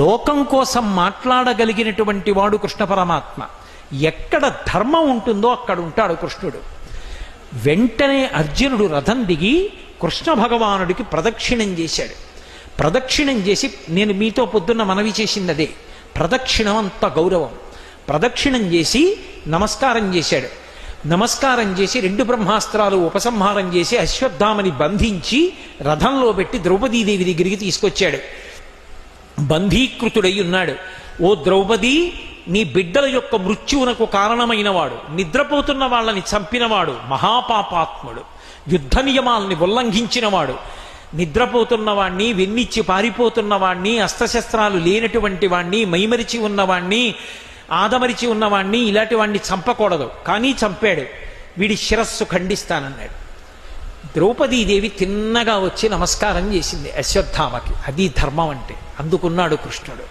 లోకం కోసం మాట్లాడగలిగినటువంటి వాడు కృష్ణ పరమాత్మ. ఎక్కడ ధర్మం ఉంటుందో అక్కడ ఉంటాడు కృష్ణుడు. వెంటనే అర్జునుడు రథం దిగి కృష్ణ భగవానుడికి ప్రదక్షిణం చేశాడు. ప్రదక్షిణం చేసి, నేను మీతో పొద్దున్న మనవి చేసింది అదే, ప్రదక్షిణం అంత గౌరవం. ప్రదక్షిణం చేసి నమస్కారం చేశాడు. నమస్కారం చేసి 2 బ్రహ్మాస్త్రాలు ఉపసంహారం చేసి అశ్వత్థామని బంధించి రథంలో పెట్టి ద్రౌపదీదేవి దగ్గరికి తీసుకొచ్చాడు. బంధీకృతుడై ఉన్నాడు. ఓ ద్రౌపది, నీ బిడ్డల యొక్క మృత్యువునకు కారణమైనవాడు, నిద్రపోతున్న వాళ్ళని చంపినవాడు, మహాపాపాత్ముడు, యుద్ధ నియమాల్ని ఉల్లంఘించినవాడు, నిద్రపోతున్నవాణ్ణి, వెన్నిచ్చి పారిపోతున్నవాణ్ణి, అస్త్రశస్త్రాలు లేనటువంటి వాణ్ణి, మైమరిచి ఉన్నవాణ్ణి, ఆదమరిచి ఉన్నవాణ్ణి, ఇలాంటి వాణ్ణి చంపకూడదు, కానీ చంపాడు. వీడి శిరస్సు ఖండిస్తానన్నాడు. ద్రౌపదీదేవి తిన్నగా వచ్చి నమస్కారం చేసింది అశ్వత్థామకి. అది ధర్మం అంటే. అందుకున్నాడు కృష్ణుడు.